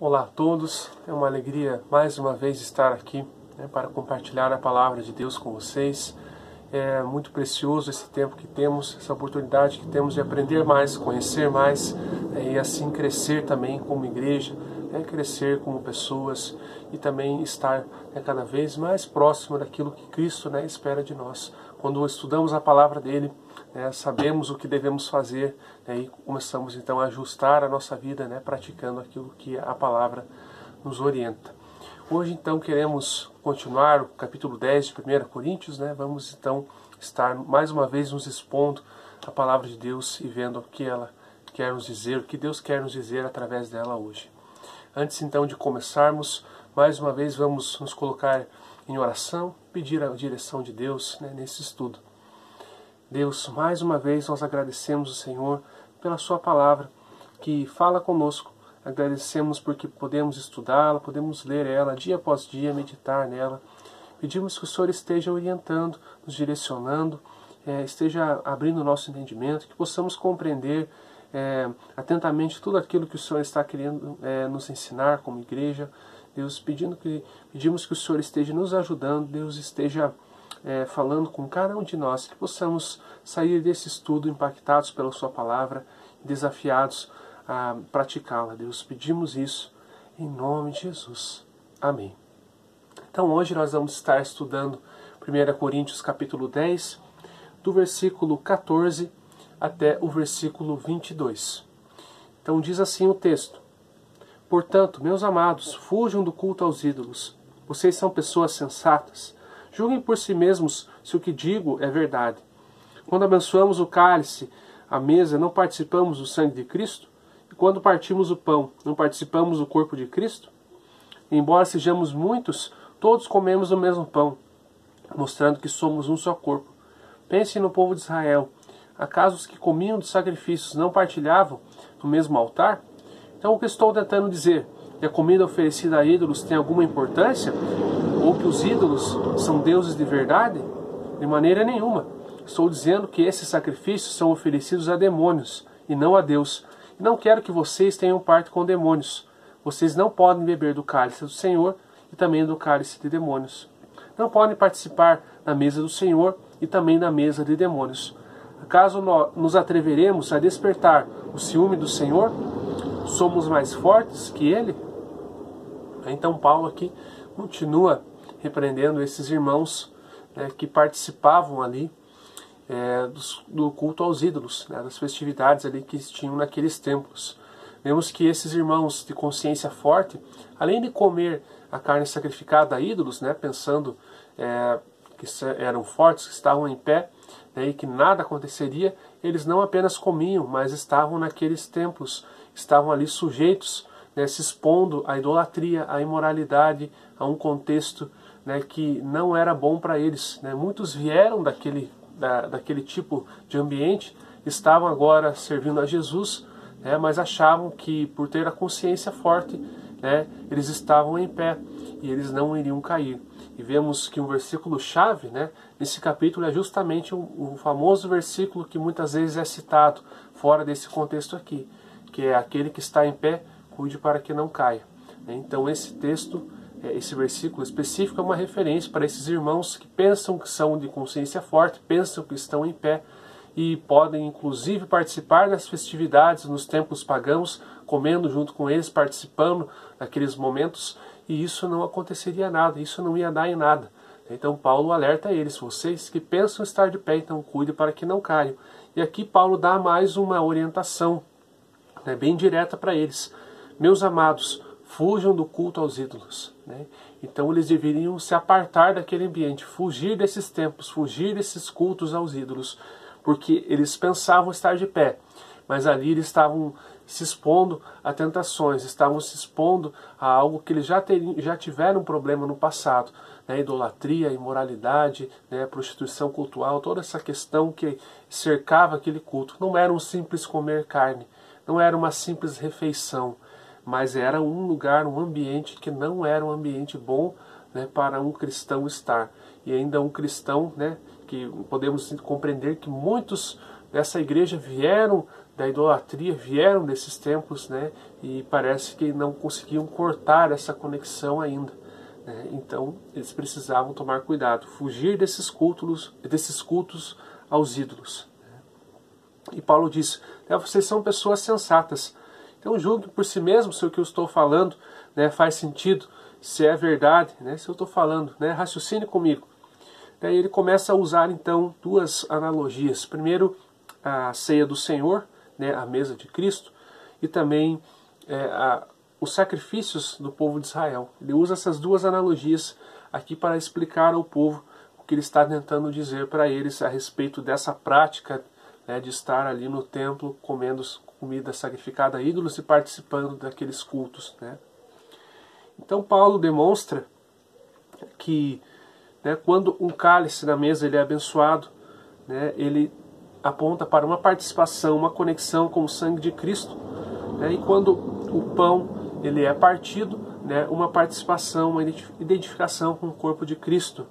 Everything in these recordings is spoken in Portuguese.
Olá a todos, é uma alegria mais uma vez estar aqui para compartilhar a palavra de Deus com vocês. É muito precioso esse tempo que temos, essa oportunidade que temos de aprender mais, conhecer mais e assim crescer também como igreja, crescer como pessoas e também estar cada vez mais próximo daquilo que Cristo espera de nós. Quando estudamos a palavra dele, sabemos o que devemos fazer e começamos então a ajustar a nossa vida, praticando aquilo que a palavra nos orienta. Hoje então queremos continuar o capítulo 10 de 1 Coríntios, Vamos então estar mais uma vez nos expondo a palavra de Deus e vendo o que ela quer nos dizer, o que Deus quer nos dizer através dela hoje. Antes então de começarmos, mais uma vez vamos nos colocar em oração, pedir a direção de Deus nesse estudo. Deus, mais uma vez nós agradecemos o Senhor pela sua palavra que fala conosco. Agradecemos porque podemos estudá-la, podemos ler ela dia após dia, meditar nela. Pedimos que o Senhor esteja orientando, nos direcionando, esteja abrindo o nosso entendimento, que possamos compreender atentamente tudo aquilo que o Senhor está querendo nos ensinar como igreja. Deus, pedimos que o Senhor esteja nos ajudando, Deus esteja falando com cada um de nós, que possamos sair desse estudo impactados pela sua palavra, desafiados a praticá-la. Deus, pedimos isso em nome de Jesus. Amém. Então hoje nós vamos estar estudando 1 Coríntios capítulo 10, do versículo 14 até o versículo 22. Então diz assim o texto: Portanto, meus amados, fujam do culto aos ídolos. Vocês são pessoas sensatas. Julguem por si mesmos se o que digo é verdade. Quando abençoamos o cálice, a mesa, não participamos do sangue de Cristo? E quando partimos o pão, não participamos do corpo de Cristo? Embora sejamos muitos, todos comemos do mesmo pão, mostrando que somos um só corpo. Pensem no povo de Israel. Acaso os que comiam dos sacrifícios não partilhavam do mesmo altar? Então o que estou tentando dizer? Que a comida oferecida a ídolos tem alguma importância? Ou que os ídolos são deuses de verdade? De maneira nenhuma. Estou dizendo que esses sacrifícios são oferecidos a demônios e não a Deus. E não quero que vocês tenham parte com demônios. Vocês não podem beber do cálice do Senhor e também do cálice de demônios. Não podem participar da mesa do Senhor e também da mesa de demônios. Acaso nos atreveremos a despertar o ciúme do Senhor? Somos mais fortes que Ele? Então Paulo aqui continua repreendendo esses irmãos que participavam ali do culto aos ídolos, das festividades ali que tinham naqueles templos. Vemos que esses irmãos de consciência forte, além de comer a carne sacrificada a ídolos, pensando que eram fortes, que estavam em pé, e que nada aconteceria, eles não apenas comiam, mas estavam naqueles templos, estavam ali sujeitos, se expondo à idolatria, à imoralidade, a um contexto que não era bom para eles. Muitos vieram daquele tipo de ambiente, estavam agora servindo a Jesus, mas achavam que por ter a consciência forte, eles estavam em pé e eles não iriam cair. E vemos que um versículo-chave nesse capítulo é justamente o famoso versículo que muitas vezes é citado fora desse contexto aqui, que é aquele que está em pé, cuide para que não caia. Então esse texto, esse versículo específico é uma referência para esses irmãos que pensam que são de consciência forte, pensam que estão em pé e podem inclusive participar das festividades nos templos pagãos, comendo junto com eles, participando daqueles momentos, e isso não aconteceria nada, isso não ia dar em nada. Então Paulo alerta eles: vocês que pensam estar de pé, então cuide para que não caiam. E aqui Paulo dá mais uma orientação bem direta para eles: meus amados, fujam do culto aos ídolos. Então eles deveriam se apartar daquele ambiente, fugir desses templos, fugir desses cultos aos ídolos, porque eles pensavam estar de pé, mas ali eles estavam se expondo a tentações, estavam se expondo a algo que eles já tiveram problema no passado, idolatria, imoralidade, prostituição cultural, toda essa questão que cercava aquele culto. Não era um simples comer carne, não era uma simples refeição, mas era um lugar, um ambiente que não era um ambiente bom para um cristão estar. E ainda um cristão, que podemos compreender que muitos dessa igreja vieram da idolatria vieram desses templos, né? E parece que não conseguiam cortar essa conexão ainda, né? Então eles precisavam tomar cuidado, fugir desses cultos aos ídolos. E Paulo diz, vocês são pessoas sensatas, então julgue por si mesmo se o que eu estou falando, né, faz sentido, se é verdade, né, se eu estou falando, né, raciocine comigo. Daí ele começa a usar então duas analogias. Primeiro, a ceia do Senhor, né, a mesa de Cristo, e também os sacrifícios do povo de Israel. Ele usa essas duas analogias aqui para explicar ao povo o que ele está tentando dizer para eles a respeito dessa prática, né, de estar ali no templo comendo comida sacrificada a ídolos e participando daqueles cultos, né. Então Paulo demonstra que, né, quando um cálice na mesa ele é abençoado, né, ele aponta para uma participação, uma conexão com o sangue de Cristo, né, e quando o pão ele é partido, né, uma participação, uma identificação com o corpo de Cristo.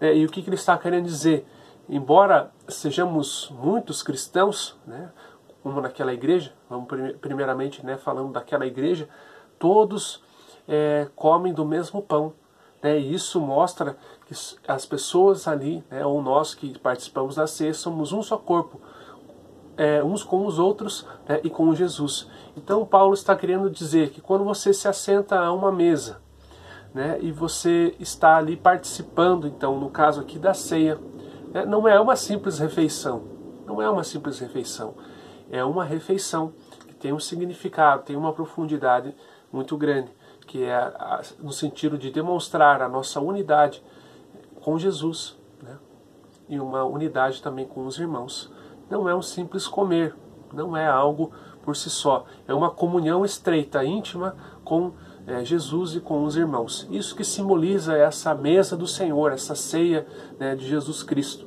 Né, e o que ele está querendo dizer? Embora sejamos muitos cristãos, né, como naquela igreja, vamos primeiramente, né, falando daquela igreja, todos comem do mesmo pão. Né, e isso mostra que as pessoas ali, né, ou nós que participamos da ceia, somos um só corpo, uns com os outros, né, e com Jesus. Então Paulo está querendo dizer que quando você se assenta a uma mesa, né, e você está ali participando, então no caso aqui da ceia, né, não é uma simples refeição, não é uma simples refeição, é uma refeição que tem um significado, tem uma profundidade muito grande, que é no sentido de demonstrar a nossa unidade com Jesus, né, e uma unidade também com os irmãos. Não é um simples comer, não é algo por si só, é uma comunhão estreita, íntima com Jesus e com os irmãos. Isso que simboliza essa mesa do Senhor, essa ceia, né, de Jesus Cristo,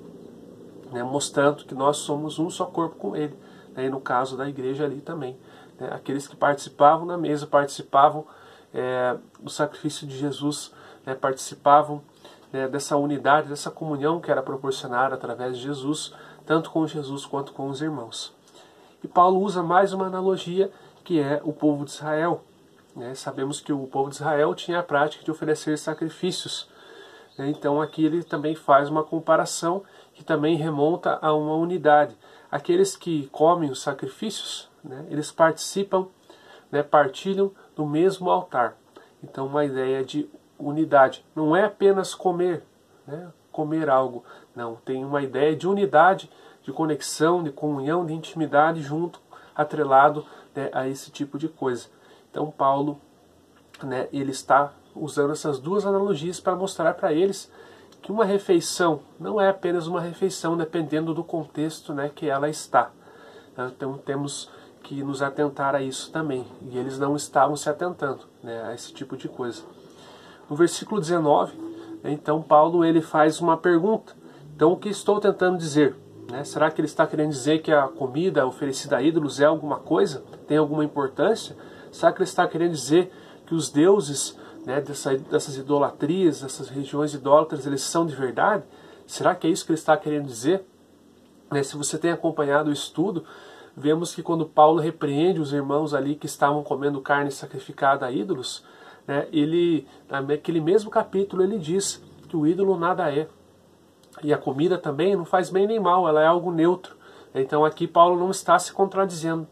né, mostrando que nós somos um só corpo com Ele, né, e no caso da igreja ali também, né, aqueles que participavam na mesa, participavam do sacrifício de Jesus, né, participavam, né, dessa unidade, dessa comunhão que era proporcionada através de Jesus, tanto com Jesus quanto com os irmãos. E Paulo usa mais uma analogia, que é o povo de Israel. Né? Sabemos que o povo de Israel tinha a prática de oferecer sacrifícios. Né? Então aqui ele também faz uma comparação que também remonta a uma unidade. Aqueles que comem os sacrifícios, né, eles participam, né, partilham do mesmo altar. Então uma ideia de unidade. Não é apenas comer, né, comer algo. Não, tem uma ideia de unidade, de conexão, de comunhão, de intimidade junto, atrelado, né, a esse tipo de coisa. Então Paulo, né, ele está usando essas duas analogias para mostrar para eles que uma refeição não é apenas uma refeição, dependendo do contexto, né, que ela está. Então temos que nos atentar a isso também. E eles não estavam se atentando, né, a esse tipo de coisa. No versículo 19, né, então Paulo ele faz uma pergunta. Então o que estou tentando dizer? Né? Será que ele está querendo dizer que a comida oferecida a ídolos é alguma coisa? Tem alguma importância? Será que ele está querendo dizer que os deuses, né, dessas idolatrias, dessas regiões idólatras, eles são de verdade? Será que é isso que ele está querendo dizer? Né, se você tem acompanhado o estudo, vemos que quando Paulo repreende os irmãos ali que estavam comendo carne sacrificada a ídolos, né, ele, naquele mesmo capítulo, ele diz que o ídolo nada é. E a comida também não faz bem nem mal, ela é algo neutro. Então aqui Paulo não está se contradizendo,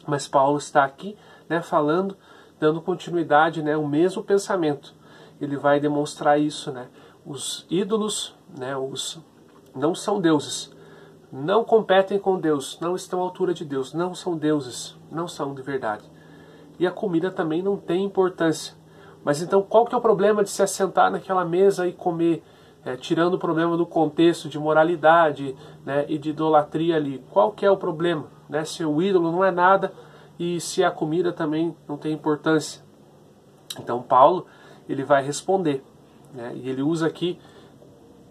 mas Paulo está aqui, né, falando, dando continuidade, né, o mesmo pensamento. Ele vai demonstrar isso, né? Os ídolos, né, não são deuses, não competem com Deus, não estão à altura de Deus, não são deuses, não são de verdade. E a comida também não tem importância. Mas então qual que é o problema de se assentar naquela mesa e comer, tirando o problema do contexto de moralidade, né, e de idolatria ali? Qual que é o problema? Né, se o ídolo não é nada e se a comida também não tem importância? Então Paulo ele vai responder, né, e ele usa aqui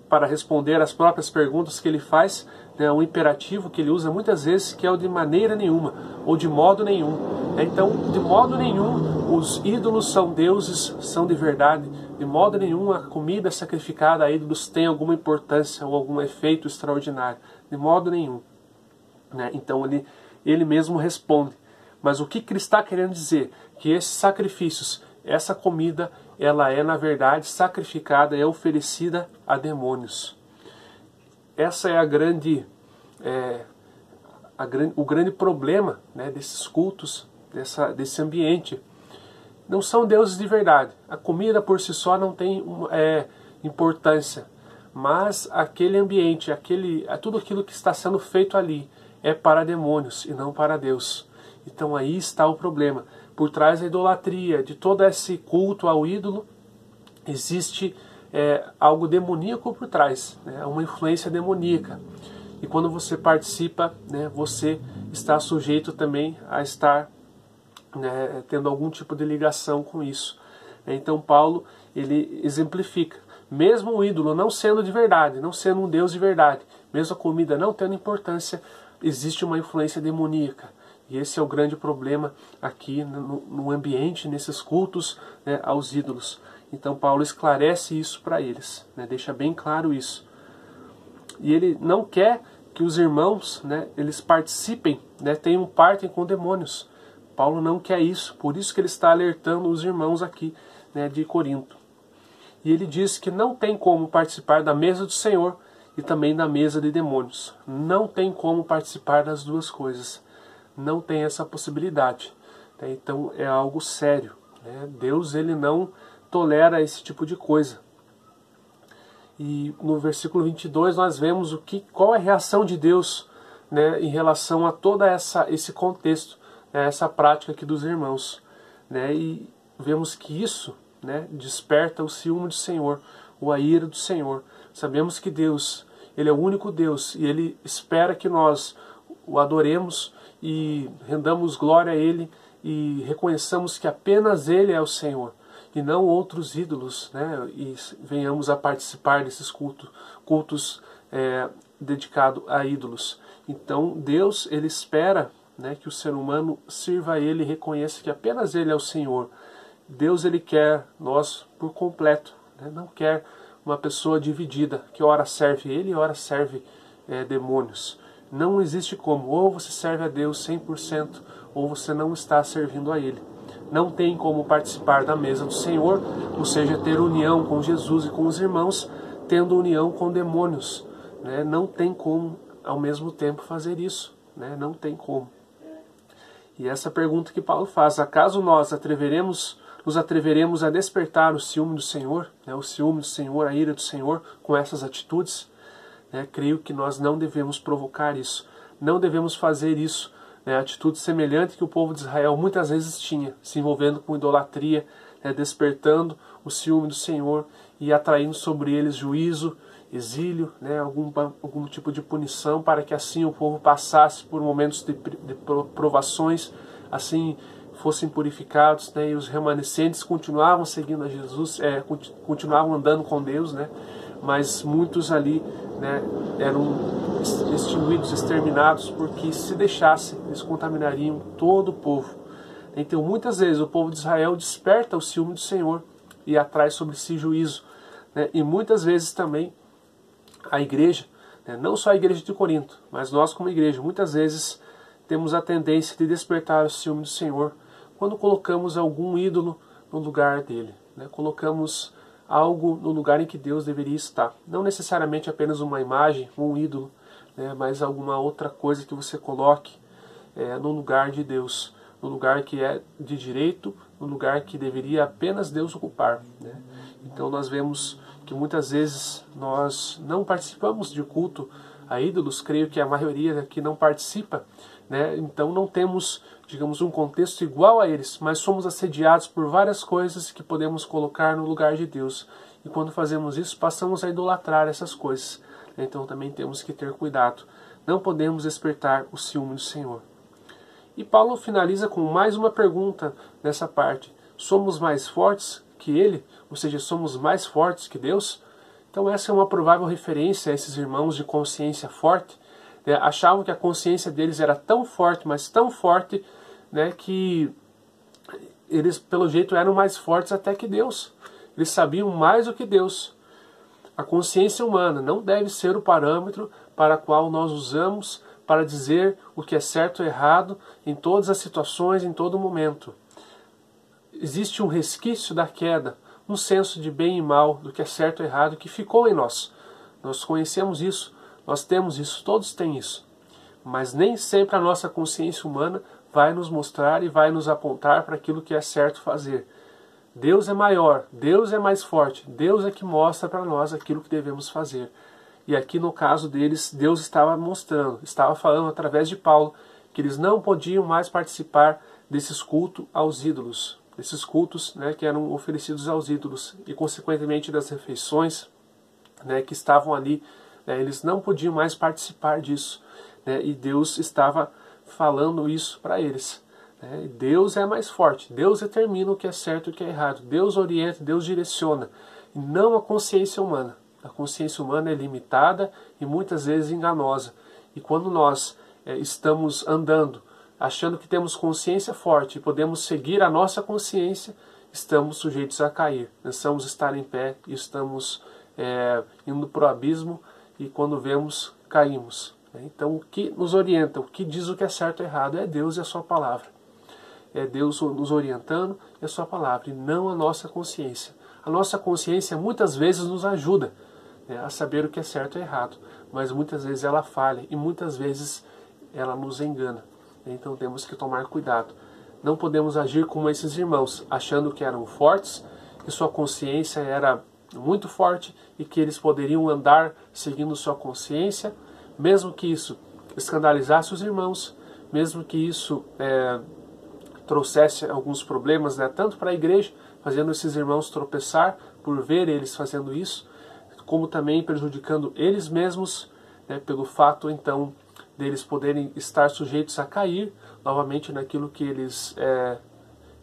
para responder as próprias perguntas que ele faz, né, um imperativo que ele usa muitas vezes, que é o de maneira nenhuma, ou de modo nenhum. Então, de modo nenhum, os ídolos são deuses, são de verdade. De modo nenhum, a comida sacrificada a ídolos tem alguma importância ou algum efeito extraordinário. De modo nenhum. Né? Então, ele ele mesmo responde. Mas o que ele está querendo dizer? Que esses sacrifícios, essa comida, ela é na verdade sacrificada, é oferecida a demônios. Essa é o grande problema, né, desses cultos, desse ambiente. Não são deuses de verdade. A comida por si só não tem importância. Mas aquele ambiente, tudo aquilo que está sendo feito ali é para demônios e não para Deus. Então aí está o problema. Por trás da idolatria, de todo esse culto ao ídolo, existe algo demoníaco por trás, né? Uma influência demoníaca. E quando você participa, né, você está sujeito também a estar, né, tendo algum tipo de ligação com isso. Então Paulo, ele exemplifica. Mesmo o ídolo não sendo de verdade, não sendo um Deus de verdade, mesmo a comida não tendo importância, existe uma influência demoníaca. E esse é o grande problema aqui no ambiente, nesses cultos, né, aos ídolos. Então Paulo esclarece isso para eles, né, deixa bem claro isso. E ele não quer que os irmãos, né, eles participem, né, partem com demônios. Paulo não quer isso, por isso que ele está alertando os irmãos aqui, né, de Corinto. E ele diz que não tem como participar da mesa do Senhor e também da mesa de demônios. Não tem como participar das duas coisas. Não tem essa possibilidade. Então é algo sério, né? Deus, ele não tolera esse tipo de coisa. E no versículo 22 nós vemos qual é a reação de Deus, né, em relação a todo esse contexto, né, essa prática aqui dos irmãos, né? E vemos que isso, né, desperta o ciúme do Senhor, a ira do Senhor. Sabemos que Deus, ele é o único Deus e ele espera que nós o adoremos e rendamos glória a ele e reconheçamos que apenas ele é o Senhor e não outros ídolos, né? E venhamos a participar desses cultos dedicados a ídolos. Então Deus, ele espera, né, que o ser humano sirva a ele e reconheça que apenas ele é o Senhor. Deus, ele quer nós por completo, né? Não quer uma pessoa dividida, que ora serve ele e ora serve demônios. Não existe como, ou você serve a Deus 100%, ou você não está servindo a ele. Não tem como participar da mesa do Senhor, ou seja, ter união com Jesus e com os irmãos, tendo união com demônios, né? Não tem como ao mesmo tempo fazer isso, né? Não tem como. E essa pergunta que Paulo faz: acaso nós nos atreveremos a despertar o ciúme do Senhor, né? O ciúme do Senhor, a ira do Senhor, com essas atitudes? Creio que nós não devemos provocar isso, não devemos fazer isso, né? Atitude semelhante que o povo de Israel muitas vezes tinha, se envolvendo com idolatria, né? Despertando o ciúme do Senhor e atraindo sobre eles juízo, exílio, né? Algum tipo de punição, para que assim o povo passasse por momentos de provações, assim fossem purificados, né? E os remanescentes continuavam seguindo a Jesus, continuavam andando com Deus, né? Mas muitos ali, né, eram extinguidos, exterminados, porque se deixassem, eles contaminariam todo o povo. Então muitas vezes o povo de Israel desperta o ciúme do Senhor e atrai sobre si juízo, né? E muitas vezes também a igreja, né, não só a igreja de Corinto, mas nós como igreja, muitas vezes temos a tendência de despertar o ciúme do Senhor quando colocamos algum ídolo no lugar dele, né? Colocamos algo no lugar em que Deus deveria estar. Não necessariamente apenas uma imagem, um ídolo, né, mas alguma outra coisa que você coloque no lugar de Deus, no lugar que é de direito, no lugar que deveria apenas Deus ocupar, né? Então nós vemos que muitas vezes nós não participamos de culto a ídolos, creio que a maioria aqui não participa, né? Então não temos, digamos, um contexto igual a eles, mas somos assediados por várias coisas que podemos colocar no lugar de Deus. E quando fazemos isso, passamos a idolatrar essas coisas. Então também temos que ter cuidado. Não podemos despertar o ciúme do Senhor. E Paulo finaliza com mais uma pergunta nessa parte. Somos mais fortes que ele? Ou seja, somos mais fortes que Deus? Então essa é uma provável referência a esses irmãos de consciência forte. Achavam que a consciência deles era tão forte, mas tão forte, né, que eles, pelo jeito, eram mais fortes até que Deus. Eles sabiam mais do que Deus. A consciência humana não deve ser o parâmetro para o qual nós usamos para dizer o que é certo e errado em todas as situações, em todo momento. Existe um resquício da queda, um senso de bem e mal, do que é certo e errado, que ficou em nós. Nós conhecemos isso, nós temos isso, todos têm isso. Mas nem sempre a nossa consciência humana vai nos mostrar e vai nos apontar para aquilo que é certo fazer. Deus é maior, Deus é mais forte, Deus é que mostra para nós aquilo que devemos fazer. E aqui no caso deles, Deus estava mostrando, estava falando através de Paulo, que eles não podiam mais participar desses cultos aos ídolos, desses cultos, né, que eram oferecidos aos ídolos, e consequentemente das refeições, né, que estavam ali, né, eles não podiam mais participar disso, né, e Deus estava falando isso para eles. Né, Deus é mais forte, Deus determina o que é certo e o que é errado, Deus orienta, Deus direciona, e não a consciência humana. A consciência humana é limitada e muitas vezes enganosa, e quando nós estamos andando achando que temos consciência forte e podemos seguir a nossa consciência, estamos sujeitos a cair. Pensamos estar em pé e estamos indo para o abismo, e quando vemos, caímos. Então o que nos orienta, o que diz o que é certo e errado é Deus e a sua palavra. É Deus nos orientando e a sua palavra, e não a nossa consciência. A nossa consciência muitas vezes nos ajuda a saber o que é certo e errado, mas muitas vezes ela falha e muitas vezes ela nos engana. Então temos que tomar cuidado. Não podemos agir como esses irmãos, achando que eram fortes, que sua consciência era muito forte e que eles poderiam andar seguindo sua consciência, mesmo que isso escandalizasse os irmãos, mesmo que isso trouxesse alguns problemas, né, tanto para a igreja, fazendo esses irmãos tropeçar por ver eles fazendo isso, como também prejudicando eles mesmos, né, pelo fato então deles poderem estar sujeitos a cair novamente naquilo que eles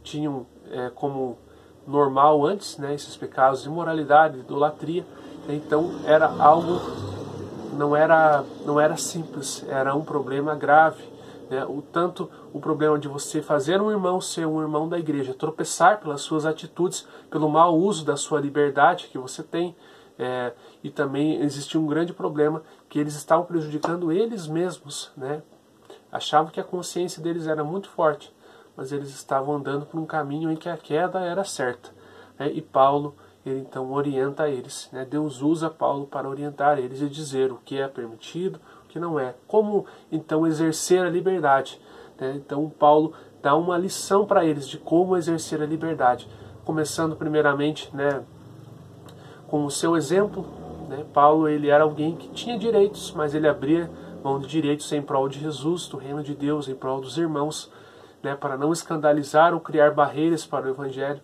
tinham como normal antes, né, esses pecados de imoralidade, idolatria. Então era algo, não era simples, era um problema grave, né, tanto o problema de você fazer um irmão ser um irmão da igreja, tropeçar pelas suas atitudes, pelo mau uso da sua liberdade que você tem, e também existia um grande problema que eles estavam prejudicando eles mesmos, né? Achavam que a consciência deles era muito forte, mas eles estavam andando por um caminho em que a queda era certa, né? E Paulo, ele então orienta eles, né? Deus usa Paulo para orientar eles e dizer o que é permitido, o que não é, como então exercer a liberdade, né? Então Paulo dá uma lição para eles de como exercer a liberdade, começando primeiramente, né, com o seu exemplo, né? Paulo, ele era alguém que tinha direitos, mas ele abria mão de direitos em prol de Jesus, do reino de Deus, em prol dos irmãos, né? Para não escandalizar ou criar barreiras para o evangelho.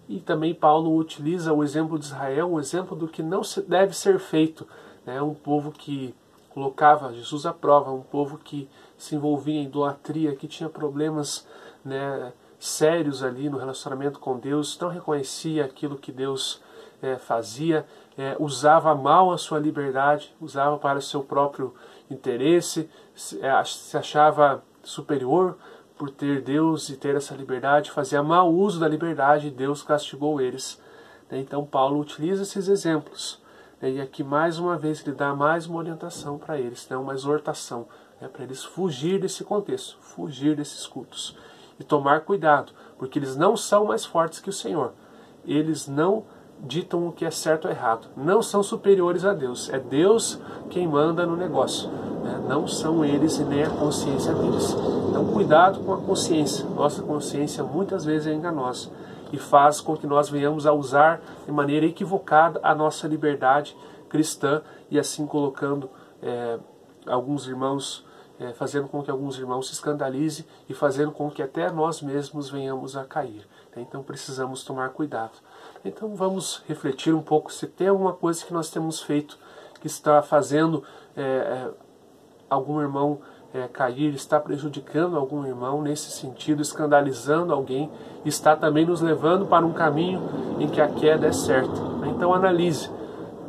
E também Paulo utiliza o exemplo de Israel, o exemplo do que não deve ser feito, né? Um povo que colocava Jesus à prova, um povo que se envolvia em idolatria, que tinha problemas, né, sérios ali no relacionamento com Deus, não reconhecia aquilo que Deus fazia, usava mal a sua liberdade, usava para o seu próprio interesse, se achava superior por ter Deus e ter essa liberdade, fazia mau uso da liberdade, e Deus castigou eles. Então Paulo utiliza esses exemplos, e aqui mais uma vez ele dá mais uma orientação para eles, uma exortação, para eles fugir desse contexto, fugir desses cultos e tomar cuidado, porque eles não são mais fortes que o Senhor, eles não ditam o que é certo ou errado, não são superiores a Deus, é Deus quem manda no negócio, né? Não são eles e nem a consciência deles. Então cuidado com a consciência, nossa consciência muitas vezes é enganosa e faz com que nós venhamos a usar de maneira equivocada a nossa liberdade cristã, e assim colocando alguns irmãos, fazendo com que alguns irmãos se escandalizem e fazendo com que até nós mesmos venhamos a cair. Então precisamos tomar cuidado. Então vamos refletir um pouco se tem alguma coisa que nós temos feito que está fazendo algum irmão cair, está prejudicando algum irmão nesse sentido, escandalizando alguém, está também nos levando para um caminho em que a queda é certa. Então analise,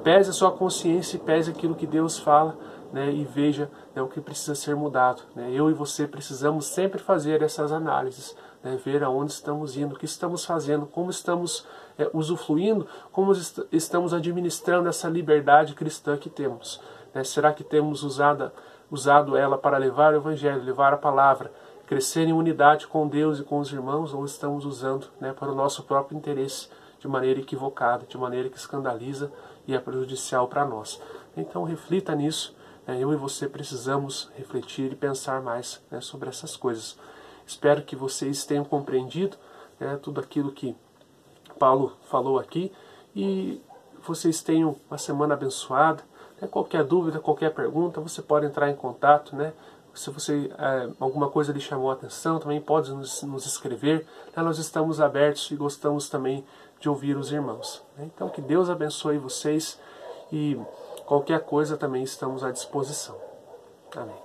pese a sua consciência e pese aquilo que Deus fala, né, e veja, né, o que precisa ser mudado. Né? Eu e você precisamos sempre fazer essas análises, né, ver aonde estamos indo, o que estamos fazendo, como estamos usufruindo, como estamos administrando essa liberdade cristã que temos. Né? Será que temos usado usado ela para levar o Evangelho, levar a palavra, crescer em unidade com Deus e com os irmãos, ou estamos usando, né, para o nosso próprio interesse, de maneira equivocada, de maneira que escandaliza e é prejudicial para nós. Então reflita nisso, né, eu e você precisamos refletir e pensar mais, né, sobre essas coisas. Espero que vocês tenham compreendido, né, tudo aquilo que Paulo falou aqui e vocês tenham uma semana abençoada. Qualquer dúvida, qualquer pergunta, você pode entrar em contato, né? Se você alguma coisa lhe chamou a atenção, também pode nos escrever. Nós estamos abertos e gostamos também de ouvir os irmãos. Então, que Deus abençoe vocês e qualquer coisa também estamos à disposição. Amém.